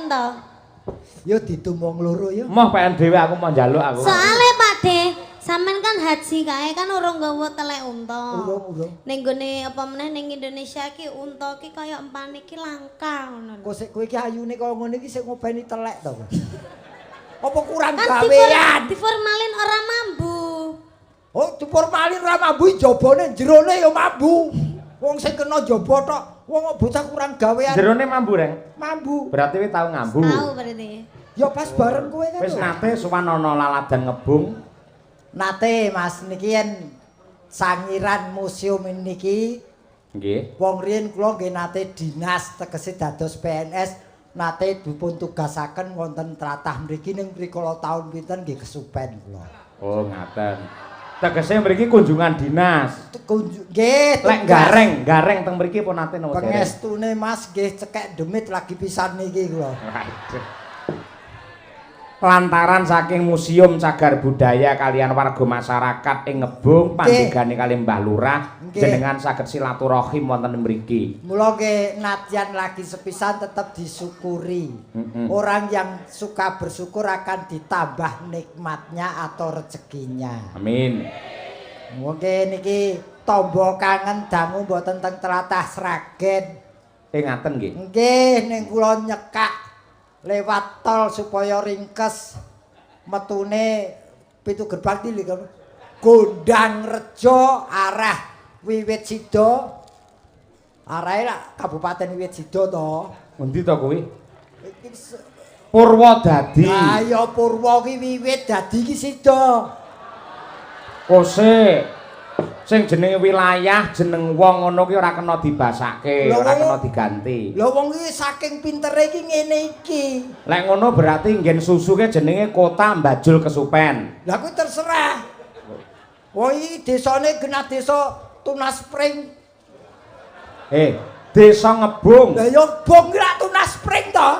unta. Yo ditumong loro yo. Moh PNBW aku mau njaluk aku. Soale Pakde, sampean kan haji kae kan urung nggawa telek unta. Urung. Ning gone apa meneh ning Indonesia iki unta iki kaya empane iki langka ngono lho. Kok sik kowe iki ayune kaya ngono iki sik ngopeni telek to. Apa kurang Kan gawean? diformalin ora mambu. Oh, diformalin ora mambu jabone jerone ya mambu. Wong sing kena jaba tok, wong kok bocah kurang gawean. Jerone mambu, Reng. Mambu. Berarti wis tau ngambu. Tahu berarti. Ya pas bareng kowe kan. Wis nate sowan ana laladan ngebung. Nate Mas niki yen sangiran museum niki Nggih. wong riyen kula nggih nate dinas tegese dados PNS nate dipun tugasaken wonten tlatah mriki ning rikala taun pinten nggih kesupen kula. Oh, ngaten. Tegese mriki kunjungan dinas. Nggih, Lek gareng teng mriki pun nate nopo dereng. pengestune Mas nggih cekek demit lagi pisan niki kula. Waduh. Lantaran saking Museum Cagar Budaya kalian warga masyarakat ing Ngebung pandegane kali Mbah Lurah jenengan saged silaturahim wonten mriki. Mula nggih nadyan lagi sepisan tetap disyukuri. Orang yang suka bersyukur akan ditambah nikmatnya atau rezekinya. Amin. Mungkin niki tombo kangen dangu mboten teng tlatah Sragen. Ngaten nggih. Nggih ning kula nyekak lewat tol supaya ringkes metune Pitu Gerbang iki lho. Gondang Rejo arah Wiwit Sida. Arahe lah Kabupaten Wiwit Sida to. Endi to kuwi? Purwodadi. Lah ya Purwo ki Wiwit dadi ki Sida. Kose sing jenenge wilayah jeneng wong ngono ki ora kena dibasake, ora kena diganti. Lho wong iki saking pintere iki ngene iki. Lek ngono berarti nggen susuke jenenge Kota Mbajul Kesupen. Lah kuwi terserah. Woi desane genah desa Tunas Pring. Desa Ngebung. Lah ya bong ki ra Tunas Pring to.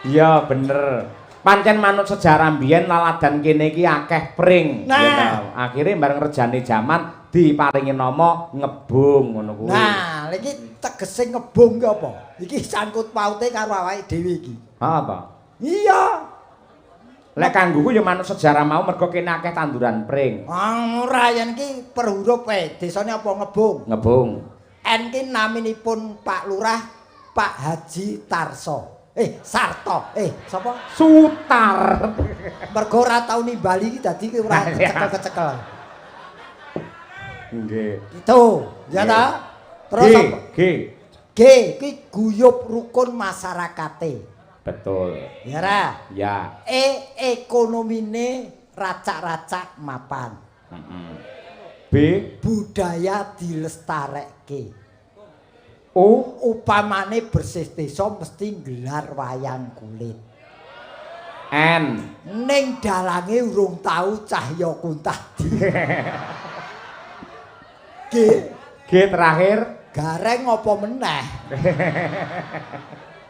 Iya bener. Pancen manut sejarah mbiyen laladan kene iki akeh pring. Nah, akhirnya bareng rejane jaman diparingi nama Ngebung ngono kuwi. Nah, iki tegese Ngebung ki apa? Iki sangkut paute karo awake dhewe iki. Apa? Iya. Lek kanggo ku ya manut sejarah mau mergo kene akeh tanduran pring. Ora yen iki per huruf desane apa Ngebung? Ngebung. N ki naminipun Pak Lurah Pak Haji Tarso. Sarto. Sapa? Sutar. Mergo ora tau nimbali iki dadi ora kecekel-kecekel. Nggih. Itu, ya ta? Terus apa? G ki guyub rukun masyarakate. Betul. Ya ra? Ya. Ekonomine racak-racak mapan. B Budaya dilestarekke. Upamane bersih desa mesti nggelar wayang kulit. N Ning dalange urung tau Cahya Kuntadi. G terakhir gareng apa meneh.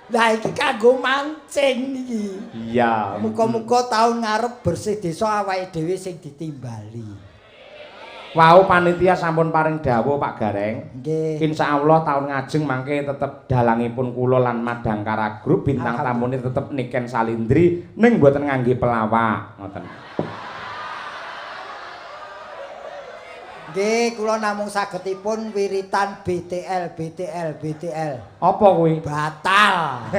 Lah iki kanggo mancing iki. Iya. Muga-muga taun ngarep bersih desa awake dhewe sing ditimbali. Wau panitia sampun paring dawuh Pak Gareng. Nggih. Insyaallah taun ngajeng mangke tetep dalangipun kula lan Madangkara Group bintang tamune tetep Niken Salindri ning mboten ngangge pelawak ngoten. Nggih, kula namung sagedipun wiritan BTL. Apa kuwi? Batal.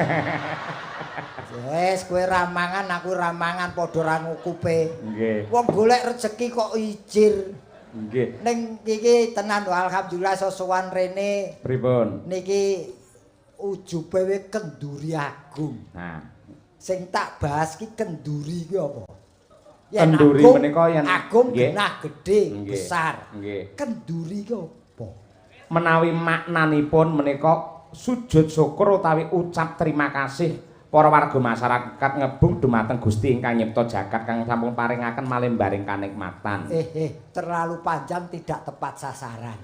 Wes kowe ramangan aku ramangan padha ra ngukupe. Nggih. Wong golek rejeki kok ijir. Nggih. Ning iki tenan alhamdulillah sosowan rene. Pripun? Niki ujube kenduri agung. Nah, sing tak bahas ki kenduri ki apa? Kenduri menika yen agung genah gedhe besar. Nggih. Kenduri ki apa? Menawi maknanipun menika sujud syukur utawi ucap terima kasih para warga masyarakat Ngebung dumateng Gusti ingkang nyipta jagat kang sampun paringaken malembaring kanikmatan. Terlalu panjang tidak tepat sasaran.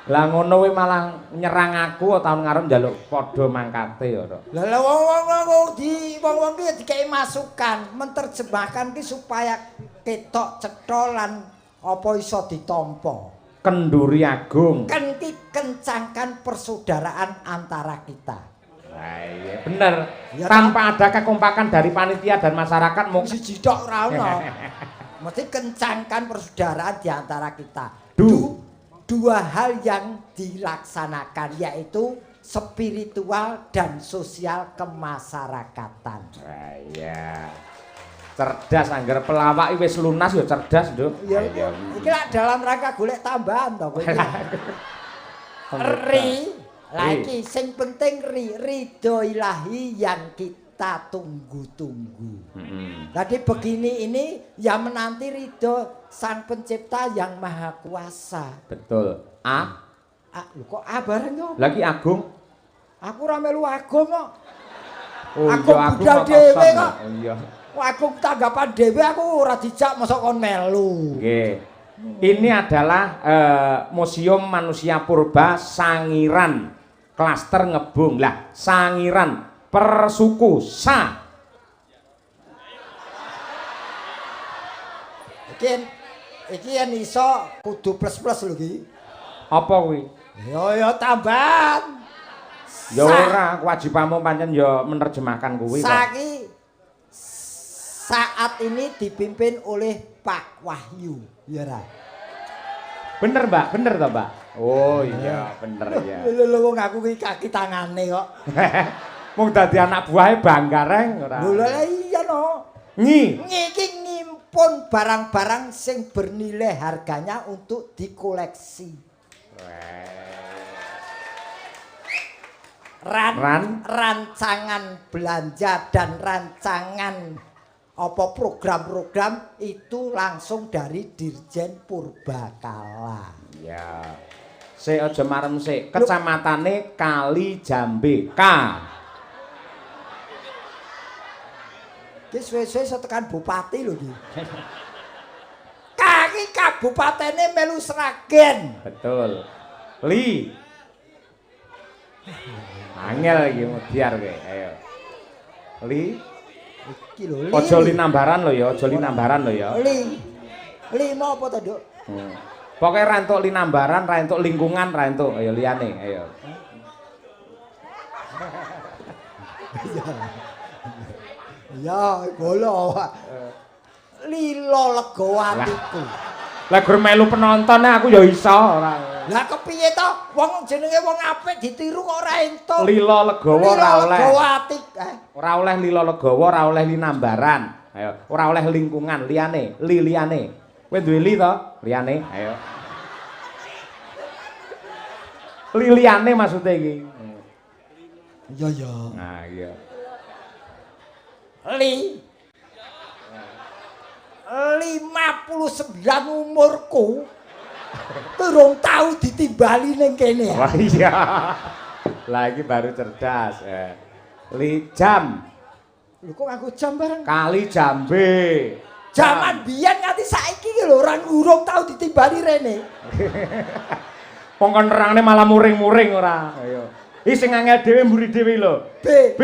Lah ngono kuwi malah nyerang aku taun ngarep njaluk padha mangkate ya to. Lah wong-wong ki dikei masukan, menerjemahkan ki supaya ketok cetha lan apa iso ditampa. Kenduri agung. Kencangkan persaudaraan antara kita. Iya, bener. Ya, Tanpa ada kekompakan dari panitia dan masyarakat mungkin siji tok ora ono. Mesti kencangkan persaudaraan di antara kita. Dua hal yang dilaksanakan yaitu spiritual dan sosial kemasyarakatan. Iya. Cerdas anggar pelawak wis lunas ya cerdas, Nduk. Ya, iki lak dalam rangka golek tambahan to kowe. Lagi sing penting ridho ilahi yang kita tunggu-tunggu. Tadi begini ini ya menanti ridho Sang Pencipta yang Maha Kuasa. Betul. Lho kok bareng yo? Lagi Agung. Aku ora melu Agung kok. Oh, Agung iya, budal dhewe kok. Oh iya. Agung tanggapan dhewe aku ora dijak mosok kon melu. Nggih. Ini adalah Museum Manusia Purba Sangiran Klaster Ngebung. Lah, Sangiran Persuku Sa. Iki yen iso kudu plus-plus lho iki. Apa kuwi? Ya tambahan. Ya ora, kewajibanmu pancen ya menerjemahkan kuwi kok. Saat ini dipimpin oleh Pak Wahyu, ya ra. Bener, Mbak, bener toh, Mbak? Oh iya, bener ya. Lho wong aku iki kaki tangane kok. Mung dadi anak buahe bangga reng ora. Lho iya no. Iki ngimpun barang-barang sing bernilai harganya untuk dikoleksi. Rancangan belanja dan rancangan apa program-program itu langsung dari Dirjen Purbakala. Ya. Sik aja marem sik. Kecamatane Kali Jambe. Ki suwe-suwe iso tekan bupati lho iki. Kaki kabupatene melu Sragen. Betul. Li. Angel iki mudiar kowe. Ayo. Li. Iki lho Li. Aja linambaran lho ya, aja linambaran lho ya. Li mau apa to, Nduk? Pokoke ra entuk linambaran, ra entuk lingkungan, ra entuk ayo liyane, ayo. Ya, bolo. Lilo lega atiku. Lah gur melu penonton aku ya iso ora. Lah kepiye to? Wong jenenge wong apik ditiru kok ora entuk. Lilo legawa ora oleh. Lega ati. Ora oleh lilo legawa, ora oleh linambaran. Ayo, ora oleh lingkungan, liyane, liyane. Kowe duwe li to? Liyane, ayo. Liyane maksude iki. Iya ya. Nah, iya. Li 59 umurku durung tau ditimbali ning kene. Wah iya. Lah iki baru cerdas. Li jam. Lho kok aku jam bareng? Kali Jambe. Jaman biyen nganti saiki ki lho ora urung tau ditimbali rene. Pongkon nerangne malah muring-muring ora. Ayo. Iki sing angel dhewe mburi dhewe lho. B.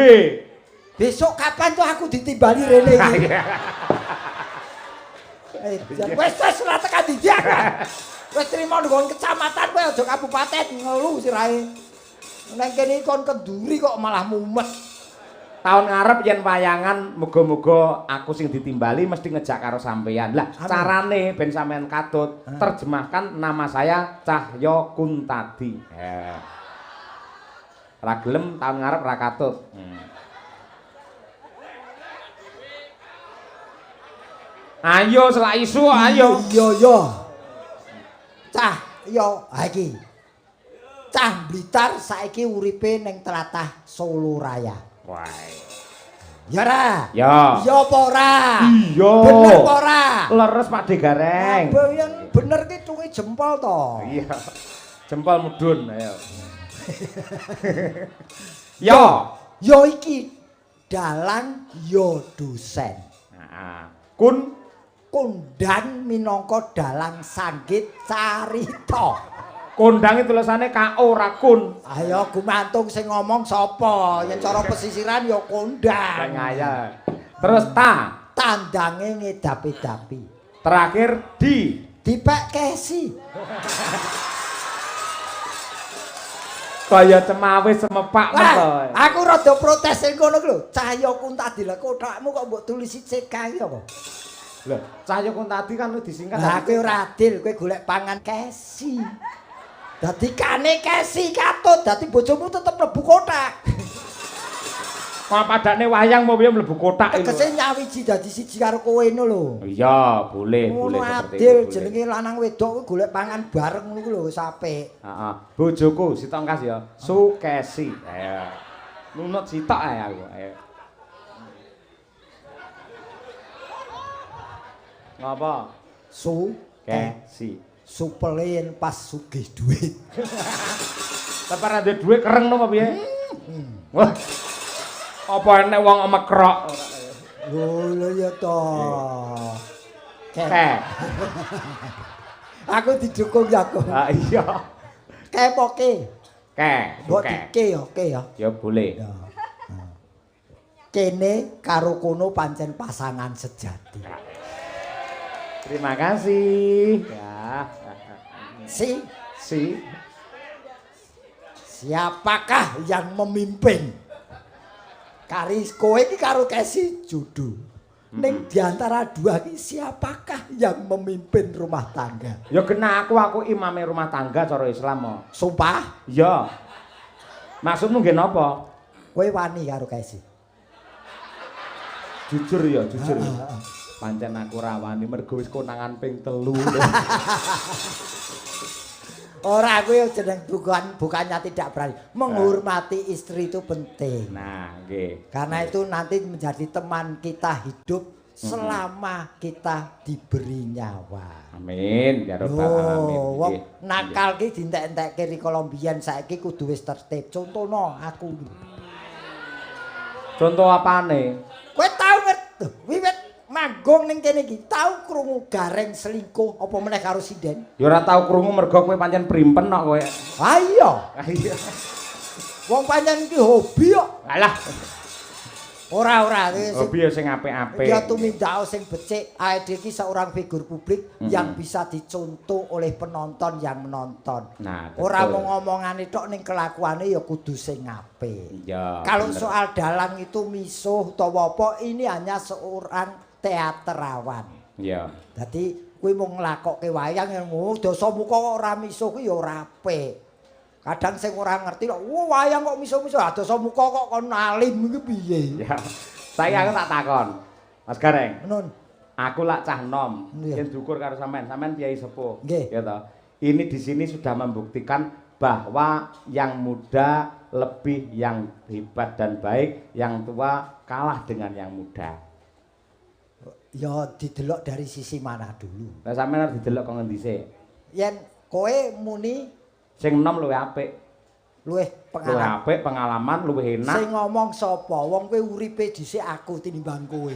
Besok kapan tuh aku ditimbali rene iki? Wes ora tekan dijak. Wes trimo nggon kecamatan kowe aja kabupaten ngelu sirahe. Neng kene kon kenduri kok malah mumet. Tahun ngarep yen wayangan muga-muga aku sing ditimbali mesti ngejak karo sampeyan. Lah carane ben sampean katut terjemahkan nama saya Cahyo Kuntadi. Ra gelem tahun ngarep ra katut. Ayo selak isu ayo. Iya. Cahyo ha iki. Cah Blitar saiki uripe ning tlatah Solo Raya. Wah. Ya ra? Ya. Iya apa ora? Iya. Bener apa ora? Leres Pak De Gareng. Yang bener ki cungi jempol to. Iya. Jempol mudhun ayo. Yo. Yo iki dalang yo dosen. Heeh. Kondang minangka dalang sanggit carita. Kondang itu tulisannya K.O. Rakun. Ayo gumantung sing ngomong sapa? Yen cara pesisiran ya kondang. Ngaya. Terus tandange ngedapi-dapi. Terakhir dipek kesi. Kaya cemawis semepak meto. Aku rada protes sing ngono lho. Cahya Kuntadi lah kothakmu kok mbok tulisi CK iki apa? Lho, Cahya Kuntadi kan disingkat. Lah kowe ora adil, kowe golek pangan kesi. Dadi kane kesi katut, dadi bojomu tetep mlebu kotak. Kok padane wayang mau piye mlebu kotak iki. Tegese nyawiji dadi siji karo kowe ngono lho. Iya, boleh Ngono seperti adil itu. jenenge lanang wedok kuwi golek pangan bareng ngono lho wis apik. Heeh. Bojoku Sitongkas ya, Sukesi. Ayo. Nunut sitok ae aku. Ayo. Ngapa? Kesi. Supelen pas sugih duit. Tapi ora duwe dhuwit kereng no apa piye? Wah. Apa enek wong mekrok? Lho ya to. Kek. Aku didukung ya aku. Ah iya. Kepoke. Kek. Mbok dike ya, oke ya. Ya boleh. Ya. Kene karo kono pancen pasangan sejati. Terima kasih. Ya. Si, siapakah yang memimpin? Karis kowe iki karo Kesi judu. Ning diantara dua iki siapakah yang memimpin rumah tangga? Ya kena aku imame rumah tangga cara Islam mo. Sumpah? Ya. Maksudmu nggih napa? Kowe wani karo Kesi. Jujur ya, jujur. Pancen aku rawani mergo wis konangan ping 3. Ora kuwi jeneng bukannya tidak berani. Menghormati istri itu penting. Nah, nggih. Karena itu nanti menjadi teman kita hidup selama kita diberi nyawa. Amin ya rabbal alamin. Wong nakal ki dientek-entekke rikala mbiyen saiki kudu wis tertib. Contono aku. Contoh apane? Kowe tau ngerti wiwit manggung ning kene iki tau krungu Gareng selingkuh apa meneh karo sinden? Ya ora tau krungu mergo kowe pancen primpen kok kowe. Ah iya. Ah iya. Wong pancen iki hobi kok. Alah, Ora hobi ya sing apik-apik. ya tumindak sing becik. Ae iki seorang figur publik yang bisa dicontoh oleh penonton yang menonton. Nah, Ora betul. mau ngomongane tok ning kelakuane ya kudu sing apik. Iya. Kalau bener. soal dalang itu misuh utawa apa ini hanya seorang teaterawan. Iya. Dadi kuwi mung nglakokke wayang yang dosa muka kok ora misuh kuwi ya ora apik. Kadang sing ora ngerti kok wayang kok misuh-misuh dosa muka kok kon alim iki piye. Ya. Saya aku tak takon. Mas Gareng, Nun. aku lak cah nom, Iya. yen dukur karo sampean kiai sepuh. Nggih. Ya toh. Ini di sini sudah membuktikan bahwa yang muda lebih yang hebat dan baik, yang tua kalah dengan yang muda. Ya didelok dari sisi mana dulu. Lah sampean harus didelok kok ngendi sik. Yen kowe muni Sing nom luwih apik. luwih Luwih pengalaman. apik, pengalaman luwih enak. Sing ngomong sapa? Wong kowe uripe dhisik aku tinimbang kowe.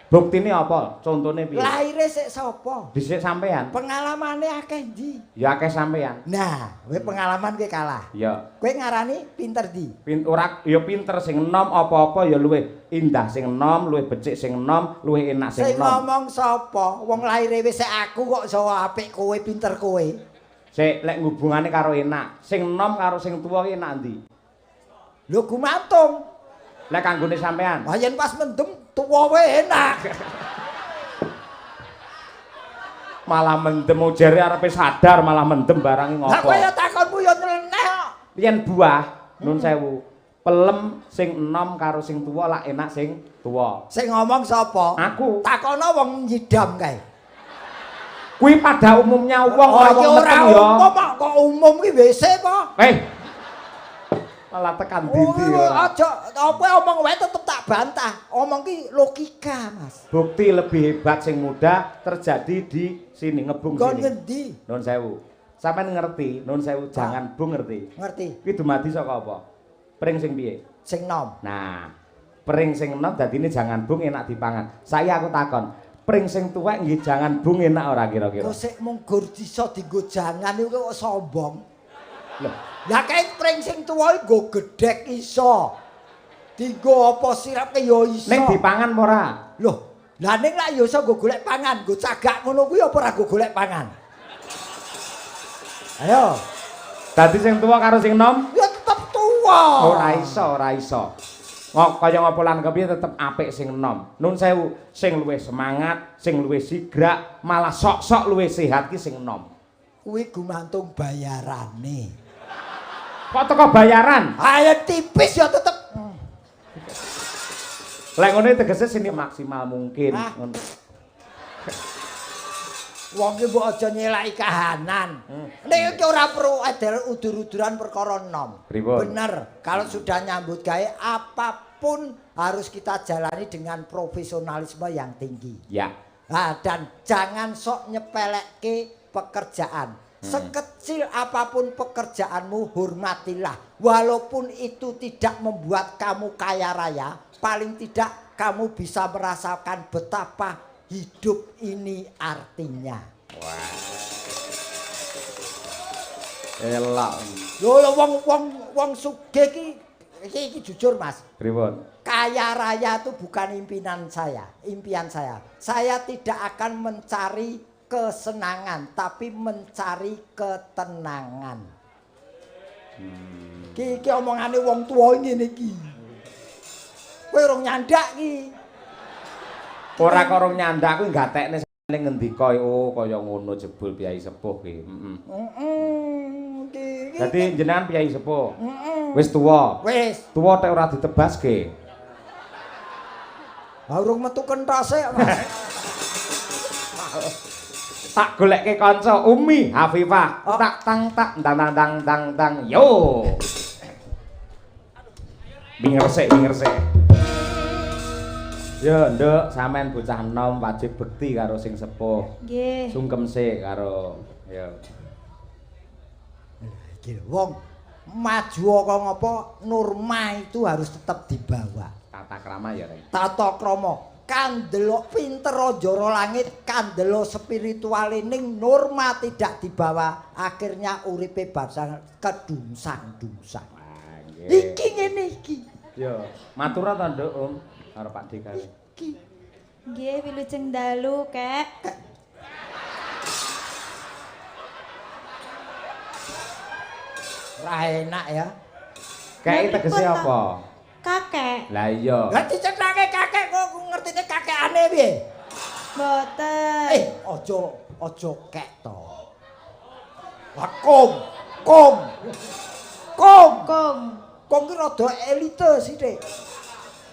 Buktine apa? Contone piye? Laire sik sapa? Dhisik sampean. Pengalamane akeh ndi? Ya akeh sampean. Nah, kowe pengalaman kowe kalah. Ya. Kowe ngarani pinter ndi? Ora ya pinter sing enom apa-apa ya luwih indah sing enom, luwih becik sing enom, luwih enak sing Sing enom. ngomong sapa? Wong laire wis sik aku kok iso apik kowe pinter kowe. Sik lek hubungane karo enak, sing enom karo sing tuwa ki enak ndi? Lho gumantung. Lek kanggone sampean. Lah yen pas mendem tuwa wae enak. Malah mendem jare arepe sadar malah mendem barange Lah kowe ya ngopo. takonmu ya nyeleneh kok. Yen buah nun sewu, pelem sing enom karo sing tuwa lak enak sing tuwa. Sing ngomong sapa? Aku. Takono wong nyidam kae. Kuwi pada umumnya wong Oh, ora iki wong ora meteng ya. umum kok umum ki WC kok. Malah tekan dindi Oh, ora. aja apa omong wae tetep tak bantah. Omong ki logika, Mas. Bukti lebih hebat sing muda terjadi di sini ngebung Kon sini. ngendi? Nun sewu. Sampeyan ngerti, nun sewu jangan bung ngerti. Ngerti? Kuwi dumadi saka apa? Pring sing piye? Sing nom. Nah, pring sing enom dadine jangan bung enak dipangan. Saya aku takon, pring sing tuwek nggih jangan bung enak ora kira-kira? Kok sik mung gur iso dienggo jangan iku kok sombong. Loh, Lah kae pring sing tuwa iku nggo gedhek iso. Dienggo apa sirape ya iso. ning dipangan apa ora? Loh, lah ning lak ya iso nggo golek pangan, nggo cagak ngono kuwi apa ora nggo golek pangan? Ayo. Dadi sing tuwa karo sing nom? Ya tetep tuwa. Ora iso. Kaya ngapa lan kepiye tetep apik sing enom. Nun sewu, sing luwih semangat, sing luwih sigrak, malah sok-sok luwih sehat ki sing enom. Kuwi gumantung bayarane. Kok teko bayaran? Ayo tipis ya tetep. Lek ngene tegese sini maksimal mungkin. Ngono. Wong ki mbok aja nyelaki kahanan. Nek iki ora perlu edel udur-uduran perkara enom. Bener, kalau sudah nyambut gawe apapun harus kita jalani dengan profesionalisme yang tinggi. Ya. Nah, dan jangan sok nyepelekke pekerjaan. Sekecil apapun pekerjaanmu hormatilah. Walaupun itu tidak membuat kamu kaya raya, paling tidak kamu bisa merasakan betapa hidup ini artinya. Wah. Elak. Yo wong sugih iki jujur Mas. Pripun? Kaya raya itu bukan impian saya. Saya tidak akan mencari kesenangan, tapi mencari ketenangan. Iki omongane wong tuwa ngene iki. Kowe urung nyandak iki. Ora karo nyandak kuwi gatekne ning ngendika kaya ngono jebul Kyai Sepuh ki. Dadi jenengan Kyai Sepuh. Wis tuwa. Wis. Tuwa tek ora ditebaske. Ha urung metu kentase, Mas. Tak goleke kanca Umi Hafifah. Tak tang tak dang yo. Bingersik. Ya, Nduk, sampean bocah enom wajib bekti karo sing sepuh. Nggih. Sungkem sik karo ya. Iki wong maju kok ngapa norma itu harus tetap dibawa. Tata krama ya, Rek. Tata krama kan delok pinter jara langit, kan delok spirituale ning norma tidak dibawa, akhirnya uripe bangsa kedungsang-dungsang. Iki ngene iki. Ya, matur ta Nduk, Om. Karo Pak Dikali. Nggih, wilujeng dalu, Kek. Ora enak ya. Kek tegese apa? Kakek. Lah iya. Lah dicethake kakek kok ngertine kakekane piye? Mboten. Aja kek to. Lah kong. Kong ki rada elite sithik.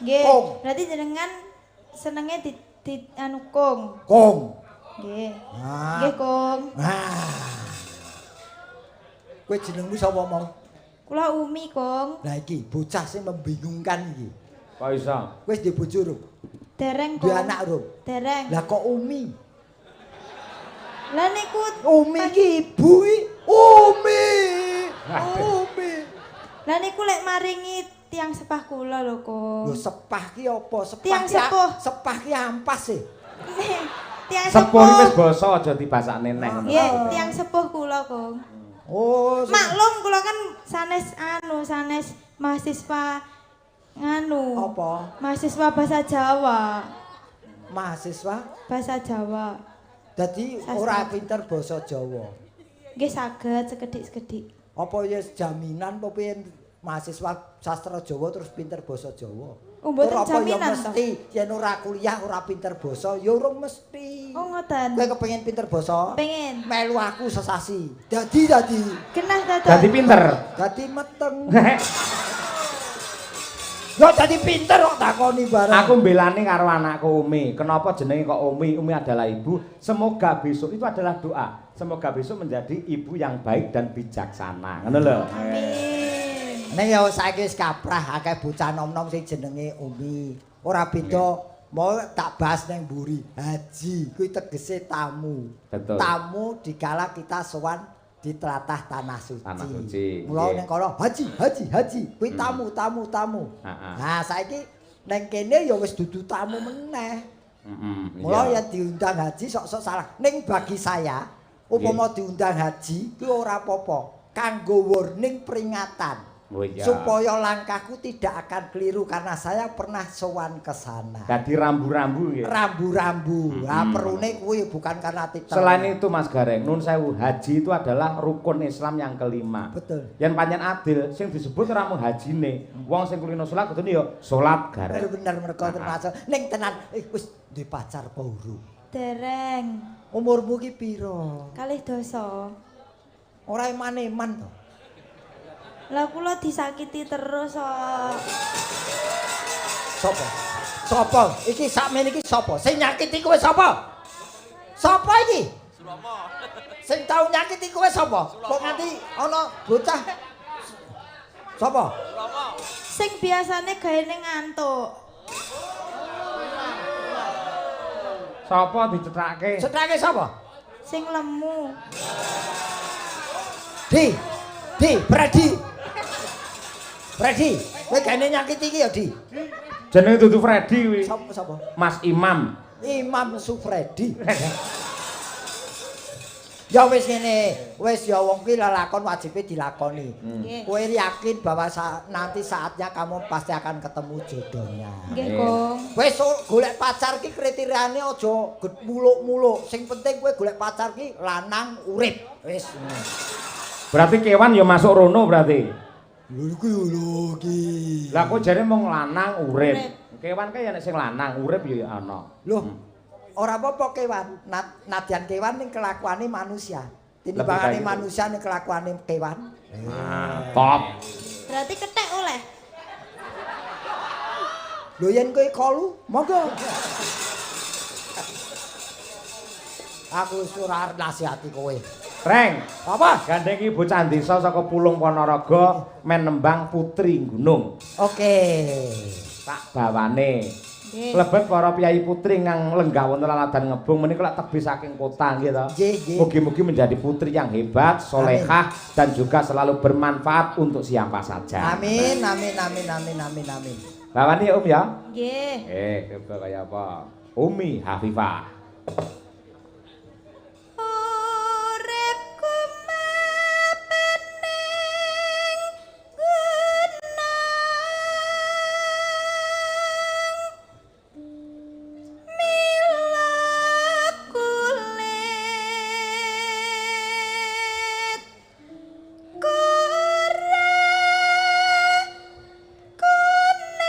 Nggih. Kong. Berarti jenengan senenge di anu kong. Kong. Nggih. Ah. Nggih, Kong. Kowe jenengmu sapa mau? Kula Umi, Kong. Lah iki bocah sing membingungkan iki. Kok iso? Wis di bojo rum? Dereng, Duwe Kong. anak rum? Dereng. Lah kok Umi? Lah niku Umi iki ibu iki. Umi. Lah niku lek maringi tiang sepah kula lho, Kong. Lho sepah ki apa? Tiang sepuh. Sepah ki ampas e. Tiang Sepuh sepuh. wis basa aja dibasakne neh ngono. Nggih, tiang sepuh kula, Kong. Oh, Maklum kula kan sanes mahasiswa apa? Mahasiswa bahasa Jawa. Mahasiswa Bahasa Jawa. dadi ora pinter basa Jawa. Nggih saged sekedhik-sekedhik. Apa ya jaminan apa piye mahasiswa sastra Jawa terus pinter basa Jawa? Oh, mboten Ora apa ya jaminan mesti yen ora kuliah ora pinter basa ya urung mesti. Oh ngoten. Kowe kepengin pinter basa? Pengen. Melu aku sesasi. Dadi. Genah ta. Dadi pinter. Dadi meteng. Yo dadi pinter kok takoni bareng. Aku mbelani karo anakku Umi. Kenapa jenenge kok Umi? Umi adalah ibu. Semoga besok itu adalah doa. Semoga besok menjadi ibu yang baik dan bijaksana. Ngono lho. Amin. Nek ya saiki wis kaprah akeh bocah nom-nom sing jenenge Umi. Ora beda mau tak bahas nang mburi. Haji kuwi tegese tamu. Betul. Tamu dikala kita sowan di tlatah tanah suci. Tanah suci. Mula Nggih. ning kono haji. Kuwi tamu. Heeh. Nah, saiki nang kene ya wis dudu tamu meneh. Mula ya diundang haji sok-sok salah. Ning bagi saya, upama diundang haji kuwi ora apa-apa. Kanggo warning peringatan. Oh iya. Supaya langkahku tidak akan keliru karena saya pernah sowan ke sana. Dadi rambu-rambu nggih. Rambu-rambu. Perune kuwi bukan karena titel. Selain itu Mas Gareng, nun sewu, haji itu adalah rukun Islam yang kelima. Betul. Yen pancen adil, sing disebut ora mung hajine. Wong sing kulino salat kudune ya salat Gareng. Bener mereka termasuk. Ning tenan wis duwe pacar apa urung? Dereng. Umurmu ki piro? Kalih dosa. Ora eman-eman to. Lah kula disakiti terus kok. Sopo? Sopo? Iki sakmene iki sopo? Sing nyakiti kowe sopo? Sopo iki? Suromo. Sing tau nyakiti kowe sopo? Kok nganti ana bocah? Sopo? Suromo. Sing biasane gaene ngantuk. Sapa dicethake? Cetrake sopo? Sing lemu. Freddy, kowe gane nyakiti iki ya, Di? Jenenge dudu Freddy kuwi. Sopo? Mas Imam. Imam Sufredi. Ya wis ngene, wis ya wong ki lakon wajibe dilakoni. Kowe yakin bahwa nanti saatnya kamu pasti akan ketemu jodohnya. Nggih, Kong. Wis golek pacar ki kriteriane aja muluk-muluk. Sing penting kowe golek pacar ki lanang urip. Wis. Berarti kewan ya masuk rono berarti. Lho lho ki. Lah kok jare mung lanang urip. Kewan kae ya nek sing lanang urip ya ana. Loh, ora apa-apa kewan. Nadyan kewan ning kelakuane manusia. Tinimbangane manusia ning kelakuane kewan. Top. Berarti kethek oleh. Lho yen kowe kolu, monggo. Aku surar nasihati kowe. Reng, Apa? gandhengi bocah desa saka Pulung Ponorogo men nembang Putri Gunung. Oke. Tak bawane. Nggih. Lebet para piyai putri kang lenggah wonten laladan ngebung menika lek tebih saking kota nggih to. Nggih. Mugi-mugi menjadi putri yang hebat, solehah dan juga selalu bermanfaat untuk siapa saja. Amin. Bawani ya Om ya. Nggih. Kaya apa? Umi Hafifah. Uripku mapening gunung mila kulit kora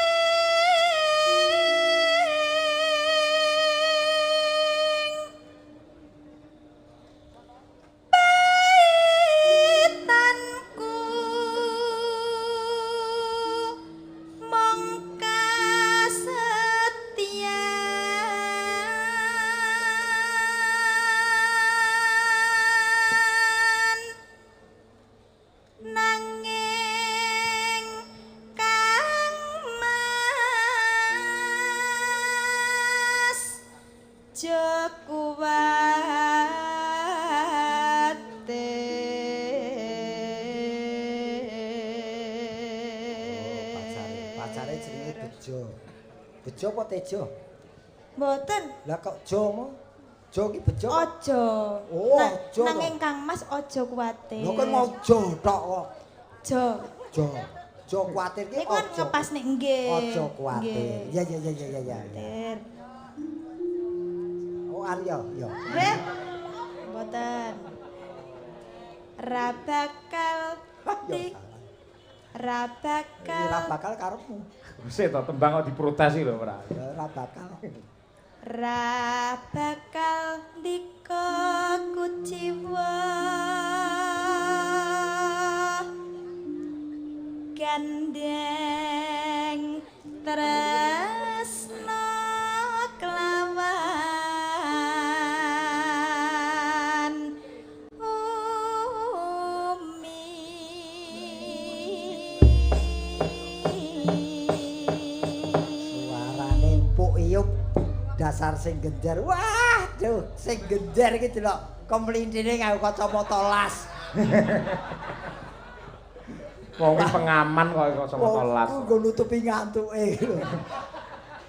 paitanku mong kasetyan nanging kangmas Jakuwate. Pacare jenenge Bejo. Bejo apa Tejo? Mboten Lah kok Jo mo? Jo ki Bejo. aja. Oh, aja Nanging Kangmas aja kuwatir. Lho kan mau Jo tok kok. Jo. Jo kuwatir ki Niku kan aja. ngepas nek nggih. Aja kuwatir. Nggih. Ya. Kuwatir. Oh Aryo, ya. Nggih. Mboten. Ra bakal di ra bakal Ora bakal karepmu. Wis to tembang kok diprotesi lho ora. Ora bakal. Ra bakal ndika kuciwa gandeng tresno kelawan Suarane empuk iyup dasar sing genjer. Wah, duh, sing genjer iki delok kemlintine nganggo kacamata las. Wong pengaman kok kacamata las. Nggo nutupi ngantuke.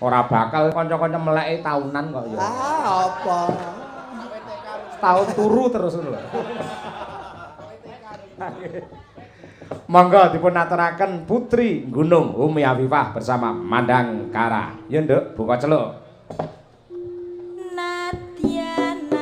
Ora bakal kanca-kanca meleki taunan kok ya. Apa? Setahun turu terus lho. Monggo dipun aturaken Putri Gunung Umi Afifah bersama Mandang Kara. Ya Nduk, buka celuk. Nadyanaku.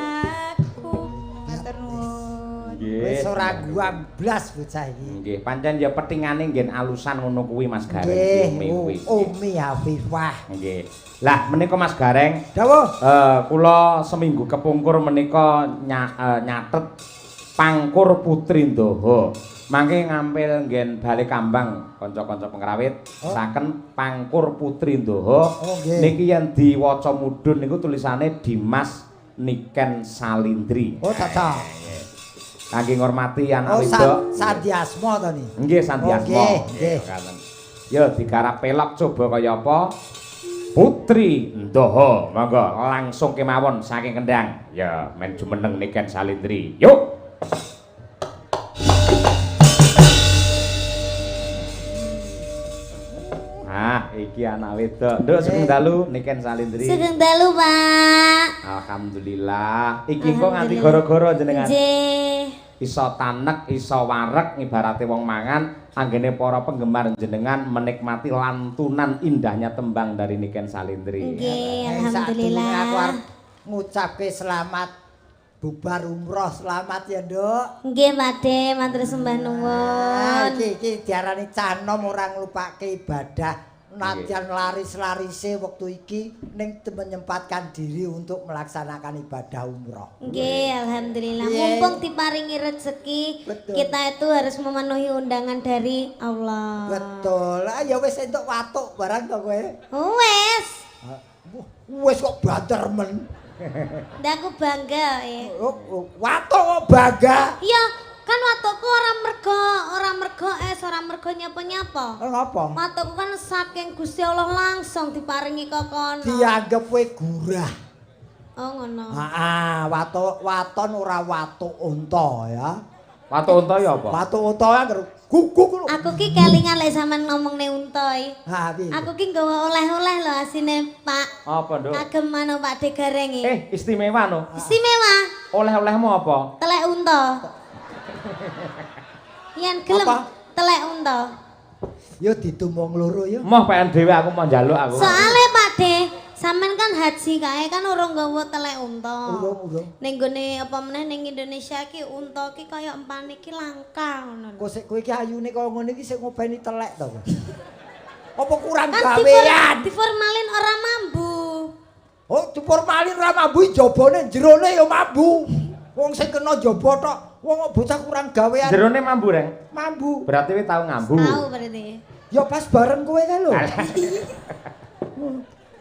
Matur nuwun. Wis ora guam blas bocah iki. Nggih, pancen ya petingane nggih alusan ngono kuwi Mas Gareng Nggih, Umi Afifah. Nggih. Lah menika Mas Gareng, dawuh. Kula seminggu kepungkur menika nyatet Pangkur Putri Ndaha. Mangke ngampil nggen bali kambang kanca-kanca pengrawit saken Pangkur Putri Ndaha. Niki yen diwaca mudhun niku tulisane Dimas Niken Salindri. Oh, cocok. Kangge ngormati anak wedok. Sandiasma to niki. Nggih, Sandiasma. Nggih. Ya digarap pelok coba kaya apa? Putri Ndaha. Monggo langsung kemawon saking Kendang. Ya, men jumeneng Niken Salindri. Yuk. Iki anak wedok. Nduk sugeng dalu Niken Salindri. Sugeng dalu, Pak. Alhamdulillah. Iki kok nganti gara-gara jenengan. Nggih. Iso tanek, iso wareg ibarate wong mangan, anggene para penggemar jenengan menikmati lantunan indahnya tembang dari Niken Salindri. Nggih, alhamdulillah. Aku arep ngucapke selamat bubar umroh, selamat ya, Nduk. Nggih, Pakde, matur sembah nuwun. Iki diarani canom ora nglupake ibadah. Nadyan laris-larise wektu iki ning menyempatkan diri untuk melaksanakan ibadah umroh. Nggih, alhamdulillah. Mumpung diparingi rezeki, kita itu harus memenuhi undangan dari Allah. Betul. Ya wis entuk watuk barang to kowe. Wis. Wis kok banter men. Ndak aku bangga Watuk kok bangga. Iya, kan watukku ora mergo nyapa-nyapa. Napa? Watukku kan saking Gusti Allah langsung diparingi kok kono. Dianggep kowe gurah. Oh ngono. Heeh, waton ora watuk unta ya. Watuk unta ya apa? Watuk unta kan guguk lho. Aku ki kelingan lek sampean ngomongne unta iki. Ha piye? Aku ki nggawa oleh-oleh lho asine, Pak. Apa, Nduk? Kagem mano Pak De Gareng iki. Istimewa no. Istimewa. Oleh-olehmu apa? Telek unta. Yen gelem telek unta. Ya ditumong loro ya. Moh pengen dhewe aku mau njaluk aku. Soale Pak De, sampean kan haji kae kan ora nggawa telek unta. Urung. Ning gone apa meneh ning Indonesia ki unta ki kaya empane ki langka ngono. Kok sik kowe iki ayune kaya ngene iki sik ngopeni telek to. Apa kurang Kan gawean? diformalin ora mambu. Oh, diformalin ora mambu jabone jerone ya mambu. Wong sing kena jaba tok. Wong kok bocah kurang gawean. Jerone mambu, Reng. Mambu. Berarti kowe tau ngambu. Tahu berarti. Ya pas bareng kowe kae lho.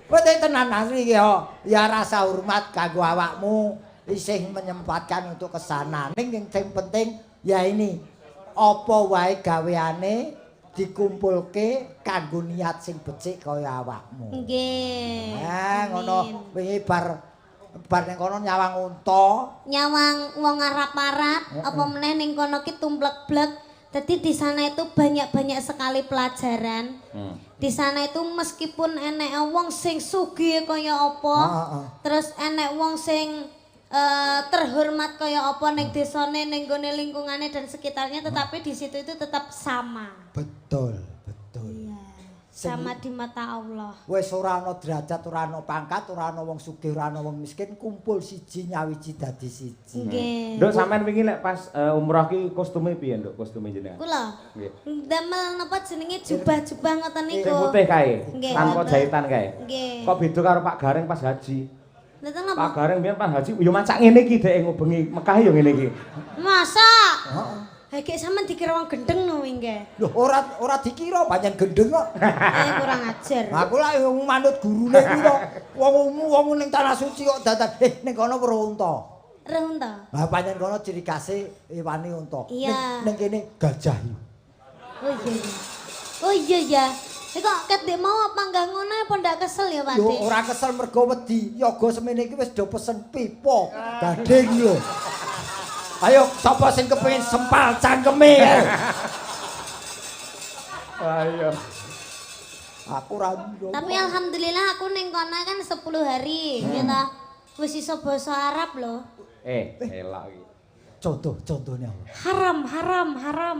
Kowe tenan asli iki ya rasa hormat kanggo awakmu isih menyempatkan untuk kesana. Ning sing penting ya ini apa wae gaweane dikumpulke kanggo niat sing becik kaya awakmu. Nggih. Ngono wingi bar ning kono nyawang unta, nyawang wong Arab-Arab, apa meneh ning kono ki tumblek-blek. Jadi di sana itu banyak-banyak sekali pelajaran. Di sana itu meskipun enek wong sing sugih kaya apa, terus enek wong sing terhormat kaya apa ning desane, ning gone lingkungane dan sekitarnya, tetapi di situ itu tetap sama. Betul. Iya. Sama di mata Allah. Wis ora ana derajat, ora ana pangkat, ora ana wong sugih, ora ana wong miskin, kumpul siji nyawiji dadi siji. Nggih. Nduk sampean wingi lek pas umroh ki kostume piye, Nduk? Kostume jenengan? Kula. Nggih. Damel napa jenenge jubah-jubah ngoten niku. Sing putih kae, Nggih, tanpa betul. jahitan kae. Nggih. Kok beda karo Pak Gareng pas haji? Lha Pak napa? Gareng biyen pas haji yo macak ngene iki dhek ngubengi Mekah yo ngene iki. Masa? Heeh. Gek sampean dikira wong gendeng no wingi. Lho ora dikira pancen gendeng kok. Kurang ajar. Aku lah yang manut gurune kuwi kok. Wong ning tanah suci kok dadan ning kono weruh unta. Weruh unta. Lah pancen kono ciri khase iwane unta. Iya. Ning kene gajah. Oh iya ya. Kok ket mau apa enggak ngono apa ndak kesel ya, Pak Lho Dik? ora kesel mergo wedi. Yoga semene iki wis do pesen pipa gading lho. Ayo sapa sing kepengin sempal cangkeme? Ayo. Aku ra. Tapi alhamdulillah aku ning kono kan 10 hari, kita wis iso basa Arab lho. Elak iki. Contohnya apa? Haram.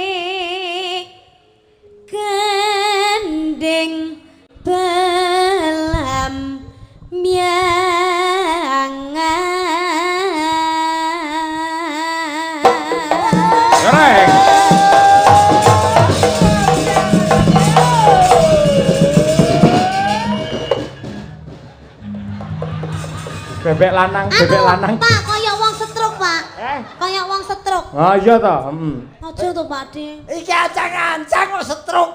Bebek lanang. Pak, kaya wong setruk, Pak. Kaya wong setruk. Ah iya to, Aja to, Pak De. Iki ancang-ancang kok setruk.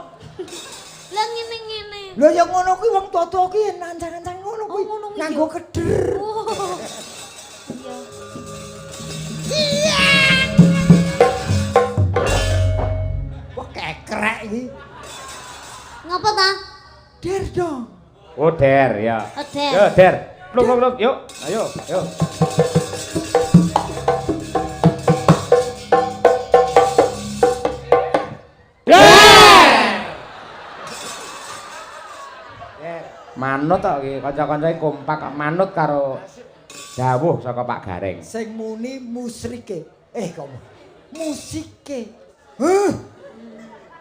Lah ngene-ngene. Lho ya ngono kuwi wong tuwa-tuwa kuwi ancang-ancang ngono kuwi. Oh, ngono kuwi. Nganggo keder. Oh. Iya. Wah kekrek iki. Ngapa ta? Der dong. Oh der ya. Oh, der. Yo der. Pluk yuk. Ayo. Manut tok iki kanca-kancane kompak kok manut karo dawuh saka Pak Gareng. Sing muni musrike. Kok musike. Huh.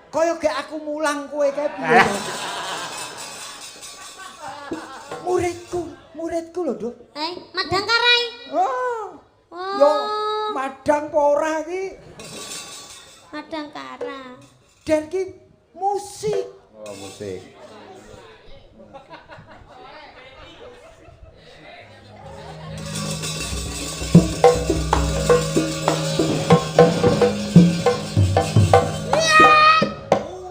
Kaya gek aku mulang kowe kae piye. Muridku lho, Duk. Madang karai. Oh. Oh. Yo madang apa ora iki? Madang kara. Dan ki musik. Oh, musik.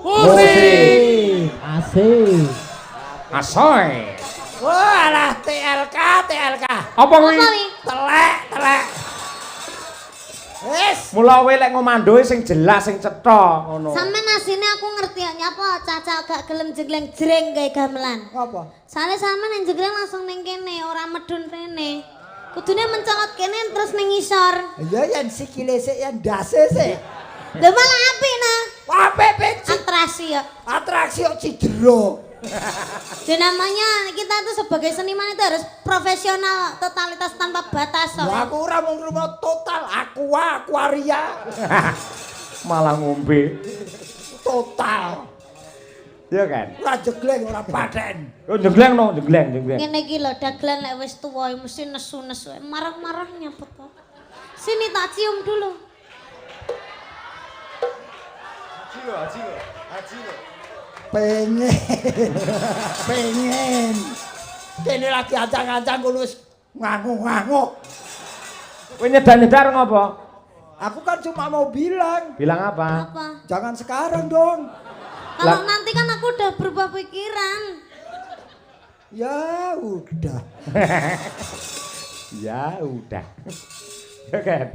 Musik. Asik. Asoy. Wah, alah TLK. Apa kuwi? Telek. Wis. Mula kowe lek ngomandoe sing jelas sing cetha ngono. Sampeyan asine aku ngerti ya nyapa caca gak gelem jegleng jreng gawe gamelan. Apa? Soale sampeyan ning jegleng langsung ning kene, ora medun rene. Kudune mencolot kene terus ning ngisor. Ya yen sikile sik yen dase sik. Lha malah apik nah. Apik peci. Atraksi ya. Atraksi kok cidro. Dan namanya kita tuh sebagai seniman itu harus profesional, totalitas tanpa batas. Lah aku ora mung rumah total, aquaria. Malah ngombe. Total. Iya kan? Ora jegleng, ora paten. Oh jegleng no, jegleng. Ngene iki lho, dagelan lek wis tuwa mesti nesu-nesu. Marah-marah nyapet kok. Sini tak cium dulu. Haji lo. Pengen. Kene lagi ancang-ancang kuwi wis ngangu-ngangu. Kowe nyedar ngopo? Aku kan cuma mau bilang, Bilang apa? Apa? jangan sekarang dong. Kalau nanti kan aku udah berubah pikiran. Ya udah. Ya udah. Ya kan?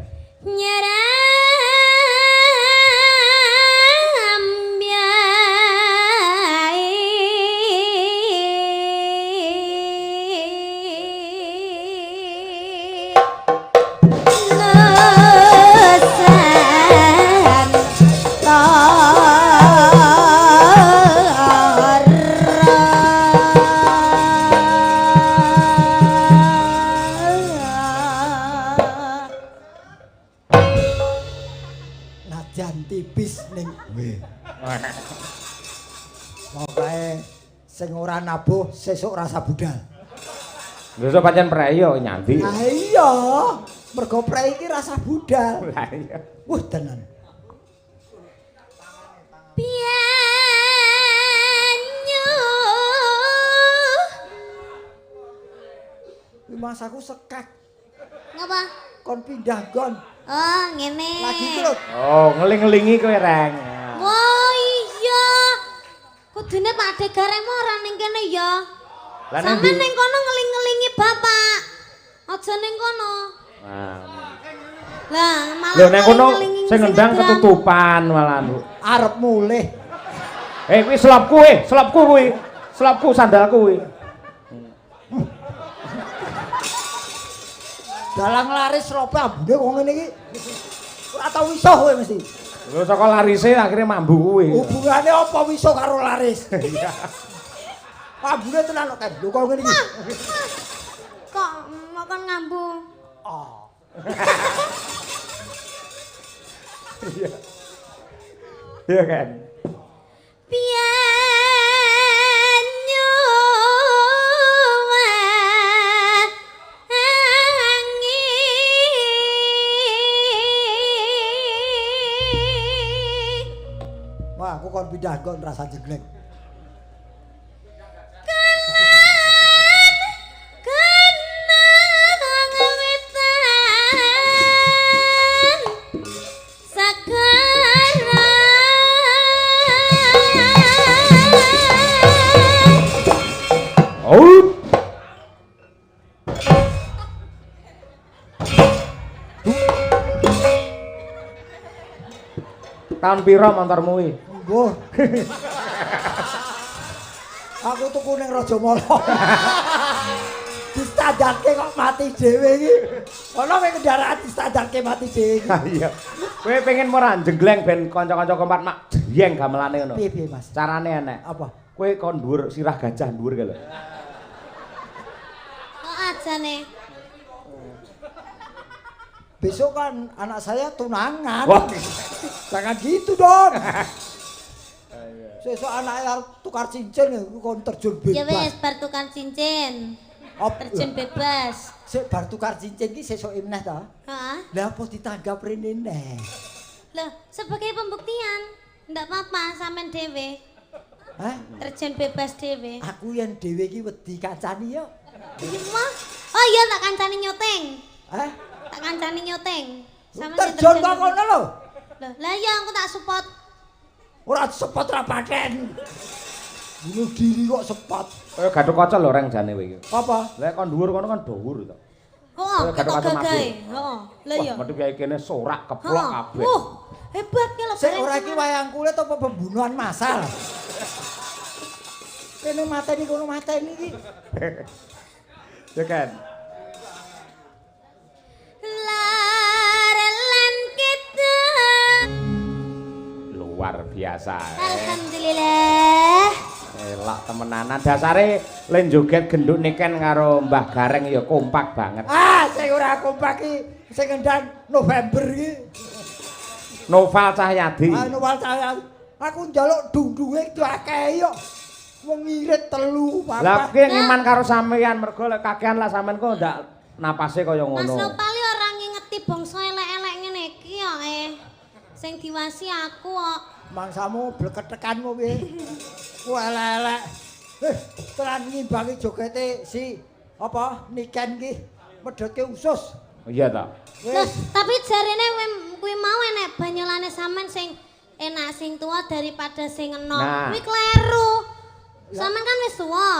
Najan tipis ning Pokoke sing ora nabuh sesuk rasa budal. Besok pancen preyo nyanti. Lah iya, mergo prei iki rasa budal. Lah iya. Tenan. Mas aku sekak. Ngapa? Kon pindah gon. Oh, ngene. Lagi terus. Oh, ngeling-ngelingi kowe reng. Oh iya. Kudune Pak De Gareng ora ning kene ya. Lah Sampe ning kono ngeling-ngelingi bapak. Aja ning kono. Lah, malah Lho nek kono ngeling-ngelingi sing ngendang sinetron. ketutupan malah. Arep mulih. Kuwi selopku kuwi. Selopku sandalku kuwi. Dalang laris rope ambune kok ngene iki. Ora tau iso kowe mesti. Lho saka larise akhirnya mambu kuwi. Hubungane apa iso karo laris? Ambune tenan kok lho kok ngene iki. Kok makan ngambu. Oh. Iya kan? Wah, aku kon pindah gon rasa jeglek. Tahun piro motormu kuwi? Mbuh. Aku tuku ning Rajamala. Distandarke kok mati dhewe iki. Ana wing kendaraan distandarke mati dhewe iki. Iya. Kowe pengen ora jenggleng ben kanca-kanca kompat mak jriyeng gamelane ngono. Piye Mas? Carane enek. Apa? Kowe kon dhuwur sirah gajah dhuwur kae lho. Kok aja nih. Besok kan anak saya tunangan. Wah. Jangan gitu dong. Sesuk anaknya tukar cincin kon terjun Ya bebas. wis bar tukar cincin. Apa? Terjun bebas. Sik bar tukar cincin ki sesuk meneh ta? Heeh. Lah apa ditanggap rene neh? Loh, sebagai pembuktian. Ndak apa-apa sampean dhewe. Hah? Terjun bebas dhewe. Aku yang dhewe iki wedi kancani yo. Iki mah. Oh iya tak kancani nyoteng. Hah? Tak kancani nyoteng. Sampeyan Terjun kok ngono lho. Loh, lah iya aku tak support. Ora sepot ra paten. Bunuh diri kok sepot. Kaya gathuk kaca lho reng jane kowe iki. Apa? Lah kon dhuwur kono kan dhuwur to. Oh, Gathuk kaca ketok gagahe. mabur. Heeh. Lah iya. Metu kiai kene sorak keplok kabeh. Hebat ki lho. Sik ora iki wayang kulit apa pembunuhan massal? Kene mateni kono mateni iki. Ya kan. Larelan kita. Luar biasa. Alhamdulillah. Elak temenanan dasare len joget genduk niken karo Mbah Gareng ya kompak banget. Ah, sing ora kompak iki sing ngendang November iki. Noval Cahyadi. Ah, Noval Cahyadi. Aku njaluk dungdunge iki akeh yo. Wong ngirit 3, 4. Lah ki ngiman karo sampeyan mergo lek kakean lah sampean kok ndak napase kaya Mas ngono. Nopal yo ora ngingeti bangsa elek-elek ngene iki yo Sing diwasi aku kok. Mangsamu bleketekanmu piye? Ku elek-elek. Tenan ngimbangi jogete si apa Niken ki medhotke usus. Iya ta. Loh, Wis. tapi jarene kuwi mau enek banyolane sampean sing enak sing tua daripada sing enom. Nah. Kuwi kleru. Sampean kan wis tuwa.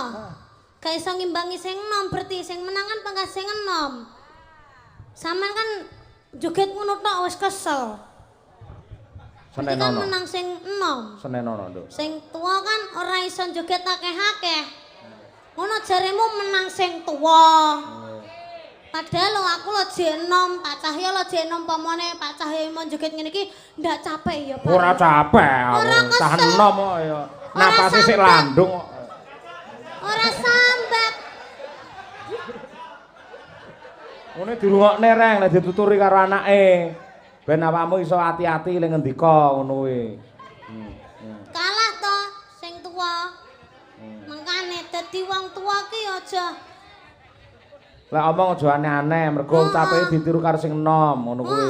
Gak iso ngimbangi sing enom, berarti sing menang kan pangkat sing enom. Sampean kan joget ngono tok wis kesel. Berarti kan Senenono. menang sing enom. Senenono, Nduk. Sing tua kan ora iso joget akeh-akeh. Ngono jaremu menang sing tua. Padahal lo aku lo jenom, Pak Cahyo lo jenom pamane Pak Cahyo mau joget ngene iki ndak capek ya, Pak. Ora capek Ora aku. kesel. Tahan enom kok ya. Ora Napase sik sambat. landung kok. Ora sambat. Ngene dirungokne reng lek dituturi karo anake. Ben awakmu iso ati-ati ning ngendika ngono kuwi. Kalah to sing tua. Mengkane dadi wong tua ki aja Lek omong aja aneh-aneh mergo ucape ditiru karo sing enom ngono kuwi.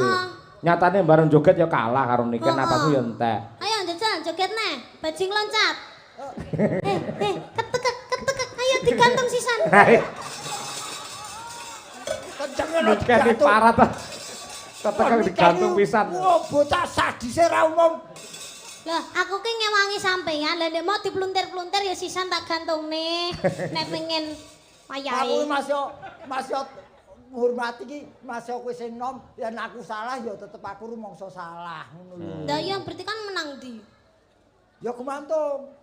Nyatane bareng joget ya kalah karo Niken napasku ya entek. Ayo njajal joget neh, bajing loncat. Ketekek, ayo digantung sisan. Kenceng ngono Niken iki parah ta. Ketekan digantung pisan. Wah, bocah sadise ra umum. Lah, aku ki ngewangi sampean, lah nek mau dipluntir-pluntir ya sisan tak gantungne. Nek pengen Aku wayahe. masih ngurmati ki, masih kowe sing nom, yen aku salah ya tetep aku rumangsa salah ngono lho. Lah iya berarti kan menang di. Ya kumantung.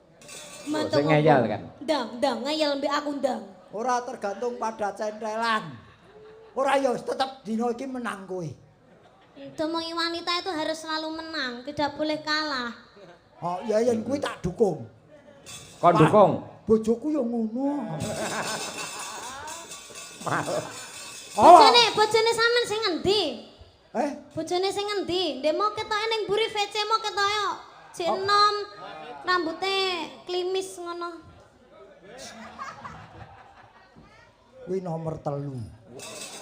Mantuk Sing ngeyel kan. Ndang, ngeyel mbek aku ndang. Ora tergantung pada centelan. Ora ya tetep dina iki menang kowe. Domongi wanita itu harus selalu menang, tidak boleh kalah. Oh, ya yen kuwi tak dukung. Kon dukung. Bojoku ya ngono. Bojone sampean sing endi? Bojone sing endi? Ndek mau ketoke ning mburi VC mau ketoke jek enom, rambute klimis ngono. Kuwi nomor 3.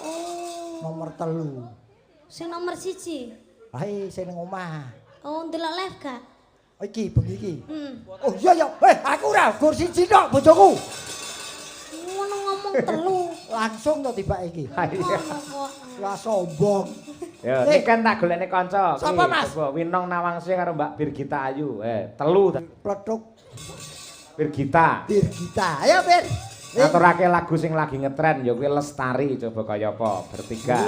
Oh, Nomor 3. sing nomor 1. Ae sing ning omah. Oh, ndelok live gak? Iki bengi iki. Hmm. Oh iya ya, aku ora gur siji tok bojoku. Ngono ngomong telu. Langsung to tiba iki. Ngono kok. Wah sombong. Ya, Niken tak golekne kanca. Sapa, Mas? Coba Winong Nawangsih karo Mbak Birgita Ayu. Telu ta. Pledhok Birgita. Birgita. Ayo, Bir. Ngaturake lagu sing lagi ngetren ya kuwi Lestari coba kaya apa bertiga.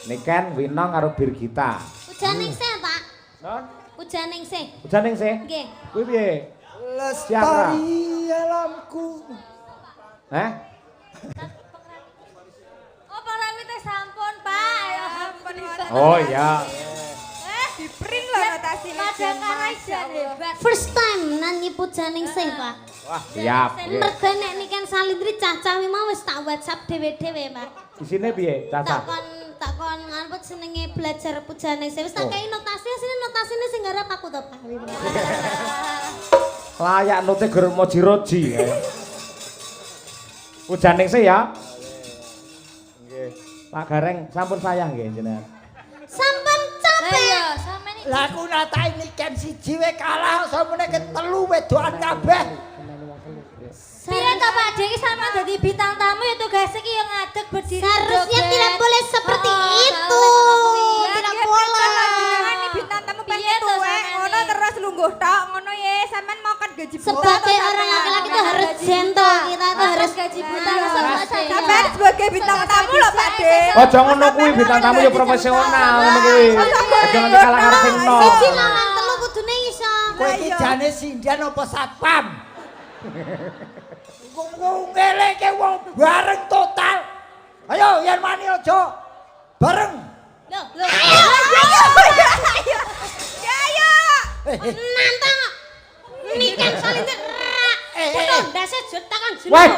Niken, Winong karo Birgita. Ujaning sih, Pak. Non, Ujaning sih. ujan ning sih. Nggih. Kuwi piye? Lestari alamku. Hah? Apa rawite sampun, Pak? Ya ampun. Oh iya. Dipring lho notasine. Hebat. First time nyanyi Pujaning sih, Pak. Wah, siap. nggih. Mergo nek niken salindri cah-cah mau wis tak WhatsApp dhewe-dhewe, Pak. Isine piye, Caca? takon nganut senenge belajar Pujaning sih. Wis tak kei notasi, sini notasine sing garap aku to, Pak. Layak nute gur moji-roji. Ujaning sih ya. Nggih. Pak Gareng sampun sayang nggih jenengan. Sampun capek. Lah aku natai niken siji we kalah samene ketelu wedokan kabeh. Piye to Pak Deki sama dadi bintang tamu ya tugas iki yang ngadeg berdiri. Seharusnya tidak boleh seperti itu. Tidak boleh. Ini bintang tamu pengen tuwek ngono terus lungguh tok ngono ye sampean mau kan gaji buta. Sebagai orang laki-laki itu harus gentle, kita itu harus gaji buta sama saya. Sampean sebagai bintang tamu lho Pak De. Aja ngono kuwi bintang tamu ya profesional ngono kuwi. Aja nganti kalah karo sing no. Siji lawan telu kudune iso. Kowe iki jane sindian apa satpam? Wong ngeleke wong bareng total. Ayo yen mani aja bareng. Loh, Ayo. nantang. Niken salinter. Foto ndase jetakan jero. Wah.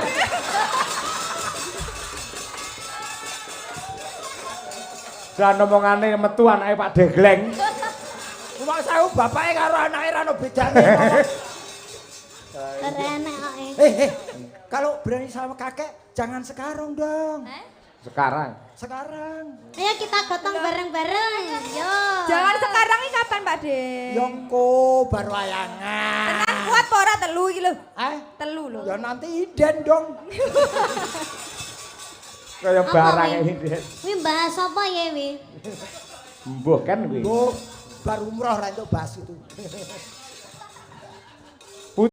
Jangan omongane metu anake Pak Degleng. Wong sawu bapake karo anake ra ono bedane. Renek kok. Kalau berani sama kakek jangan sekarang dong. Sekarang. Sekarang. Ayo kita gotong bareng-bareng. Yo. Jangan sekarang iki kapan Pak De? Yongko baru wayangan. Tenan kuat apa ora telu iki lho? Telu lho. Ya nanti inden dong. Kaya Apa, barang Wi? iki. Wi bahas apa ya, Wi? Mbuh kan kuwi. Baru umroh ra entuk bas itu.